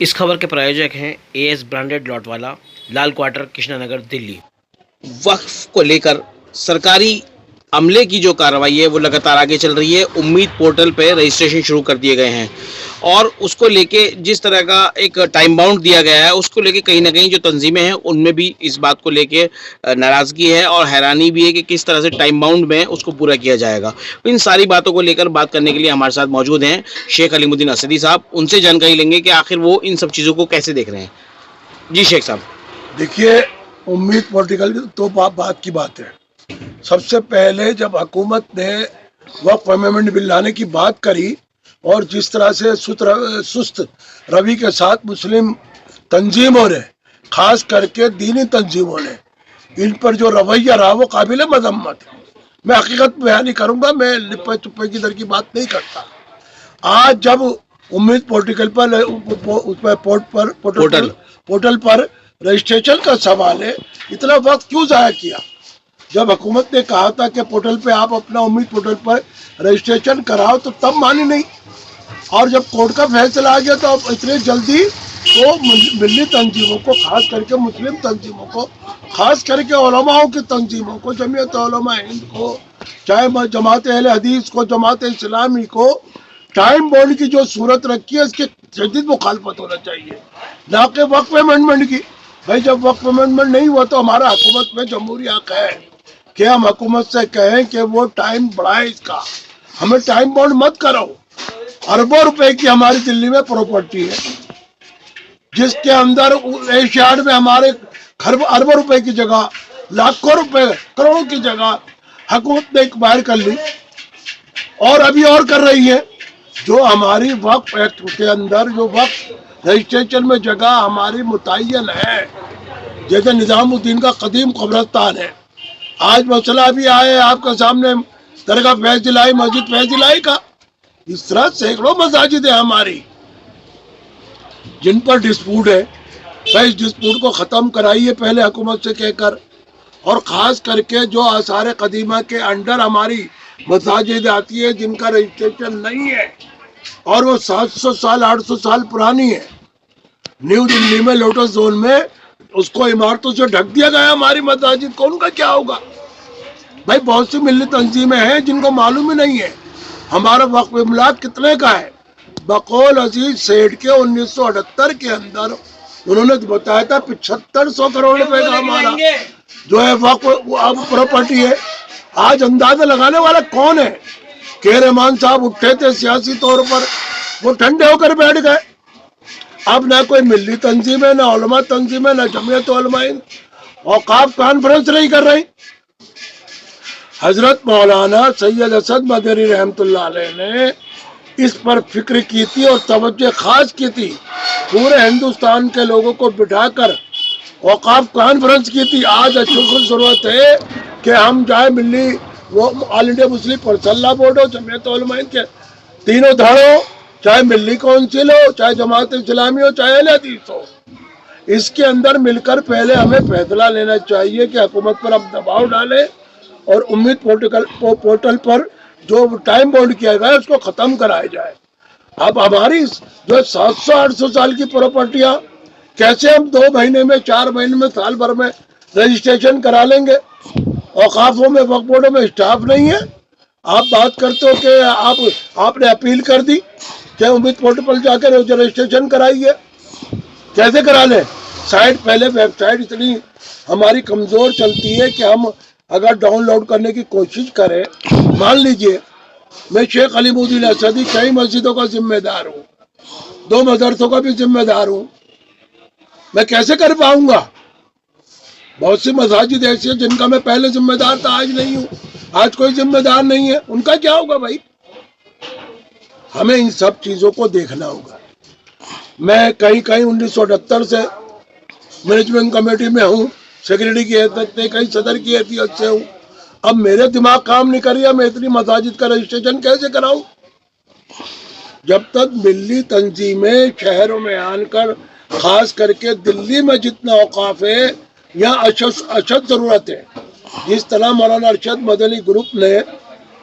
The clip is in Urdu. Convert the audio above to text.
اس خبر کے پرایوجک ہیں اے ایس برانڈیڈ لاٹ والا، لال کوارٹر، کرشنا نگر، دلی۔ وقف کو لے کر سرکاری عملے کی جو کارروائی ہے وہ لگاتار آگے چل رہی ہے۔ امید پورٹل پہ رجسٹریشن شروع کر دیے گئے ہیں اور اس کو لے کے جس طرح کا ایک ٹائم باؤنڈ دیا گیا ہے اس کو لے کے کہیں نہ کہیں جو تنظیمیں ہیں ان میں بھی اس بات کو لے کے ناراضگی ہے اور حیرانی بھی ہے کہ کس طرح سے ٹائم باؤنڈ میں اس کو پورا کیا جائے گا۔ ان ساری باتوں کو لے کر بات کرنے کے لیے ہمارے ساتھ موجود ہیں شیخ علیم الدین اسدی صاحب۔ ان سے جانکاری لیں گے کہ آخر وہ ان سب چیزوں کو کیسے دیکھ رہے ہیں۔ جی شیخ صاحب۔ دیکھیے، امید پولیٹیکل تو بات کی بات ہے۔ سب سے پہلے جب حکومت نے وقف امینڈمنٹ بل لانے کی بات کری اور جس طرح سے سست روی کے ساتھ مسلم تنظیموں نے، خاص کر کے دینی تنظیموں نے، ان پر جو رویہ رہا وہ قابل مذمت ہے۔ میں حقیقت بیان نہیں کروں گا، میں لپے چپے کی در کی بات نہیں کرتا۔ آج جب امید پولیٹیکل پورٹل پر رجسٹریشن کا سوال ہے، اتنا وقت کیوں ضائع کیا؟ جب حکومت نے کہا تھا کہ پورٹل پہ آپ اپنا امید پورٹل پر رجسٹریشن کراؤ تو تب مانی نہیں، اور جب کورٹ کا فیصلہ آ گیا تو اب اتنی جلدی تو ملی تنظیموں کو، خاص کر کے مسلم تنظیموں کو، خاص کر کے علماؤں کی تنظیموں کو، جمعیت علماء ہند کو، چاہے جماعت اہل حدیث کو، جماعت اسلامی کو، ٹائم بونڈ کی جو صورت رکھی ہے اس کی شدید مخالفت ہونا چاہیے، نہ کہ وقف امینڈمنٹ کی۔ بھائی جب وقف امینڈمنٹ نہیں ہوا تو ہمارا حکومت میں جمہوری حق ہے کہ ہم حکومت سے کہیں کہ وہ ٹائم بڑھائے اس کا، ہمیں ٹائم بونڈ مت کرو۔ اربوں روپے کی ہماری دلی میں پراپرٹی ہے، جس کے اندر ایشیاڈ میں ہمارے اربوں روپے کی جگہ، لاکھوں روپے، کروڑوں کی جگہ حکومت نے ایکوائر کر لی اور ابھی اور کر رہی ہے۔ جو ہماری وقف ایکٹ کے اندر جو وقف رجسٹریشن میں جگہ ہماری متعین ہے، جیسے نظام الدین کا قدیم قبرستان ہے، آج مسئلہ ابھی آئے آپ کے سامنے درگاہ فیض الہی، مسجد فیض الہی کا، اس طرح سینکڑوں مساجد ہیں ہماری جن پر ڈسپوٹ ہے۔ بھائی اس ڈسپوٹ کو ختم کرائیے پہلے حکومت سے کہہ کر، اور خاص کر کے جو آثار قدیمہ کے انڈر ہماری مساجد آتی ہے جن کا رجسٹریشن نہیں ہے اور وہ 700 سال 800 سال پرانی ہے، نیو دلی میں لوٹس زون میں اس کو عمارتوں سے ڈھک دیا گیا ہماری مساجد کو، ان کا کیا ہوگا؟ بھائی بہت سی ملی تنظیمیں ہیں جن کو معلوم ہی نہیں ہے ہمارا وقف املاک کتنے کا ہے۔ بقول عزیز سیٹھ کے 1978 کے اندر انہوں نے بتایا تھا 7500 کروڑ روپے کا ہمارا جو ہے وقف پراپرٹی ہے۔ آج اندازہ لگانے والا کون ہے؟ کے رحمان صاحب اٹھے تھے سیاسی طور پر، وہ ٹھنڈے ہو کر بیٹھ گئے۔ اب نہ کوئی ملی تنظیم ہے، نہ علماء تنظیم ہے، نہ جمعیت علماء ہند، اوقاف کانفرنس نہیں کر رہی۔ حضرت مولانا سید اسد مدنی رحمۃ اللہ علیہ نے اس پر فکر کی تھی اور توجہ خاص کی تھی، پورے ہندوستان کے لوگوں کو بٹھا کر اوقاف کانفرنس کی تھی۔ آج اچھی ضرورت ہے کہ ہم جائے ملی، وہ آل انڈیا مسلم پرسلہ بورڈ ہو، جمعیت علماء ہند کے تینوں دھڑوں، چاہے ملی کونسل ہو، چاہے جماعت اسلامی ہو، چاہے اہل حدیث ہو، اس کے اندر مل کر پہلے ہمیں فیصلہ لینا چاہیے کہ حکومت پر ہم دباؤ ڈالیں اور امید پورٹل پر جو ٹائم بونڈ کیا گیا ہے اس کو ختم کرایا جائے۔ اب ہماری جو 700-800 سال کی پراپرٹیاں کیسے ہم 2 مہینے میں، 4 مہینے میں، سال بھر میں رجسٹریشن کرا لیں گے؟ اوقافوں میں، وقف بورڈوں میں اسٹاف نہیں ہے۔ آپ بات کرتے ہو کہ آپ نے اپیل کر دی کہ امید پورٹل پر جا کے رجسٹریشن کرائیے، کیسے کرا لیں؟ پہلے ویب سائٹ اتنی ہماری کمزور چلتی ہے کہ ہم اگر ڈاؤن لوڈ کرنے کی کوشش کریں، مان لیجئے میں شیخ علیم الدین اسدی کئی مسجدوں کا ذمہ دار ہوں، 2 مدرسوں کا بھی ذمہ دار ہوں، میں کیسے کر پاؤں گا؟ بہت سی مساجد ایسی ہیں جن کا میں پہلے ذمہ دار تھا، آج نہیں ہوں، آج کوئی ذمہ دار نہیں ہے، ان کا کیا ہوگا؟ بھائی ہمیں ان سب چیزوں کو دیکھنا ہوگا۔ میں کہیں 1978 سے مینجمنٹ کمیٹی میں ہوں، سیکرٹری کی حیثیت سے، کہیں صدر کی حیثیت سے ہوں۔ اب میرے دماغ کام نہیں کر رہا، میں اتنی مساجد کا رجسٹریشن کیسے کراؤں؟ جب تک ملی تنظیمیں شہروں میں آن کر، خاص کر کے دلی میں جتنا اوقاف ہے، یہاں اشد ضرورت ہے۔ جس طرح مولانا ارشد مدنی گروپ نے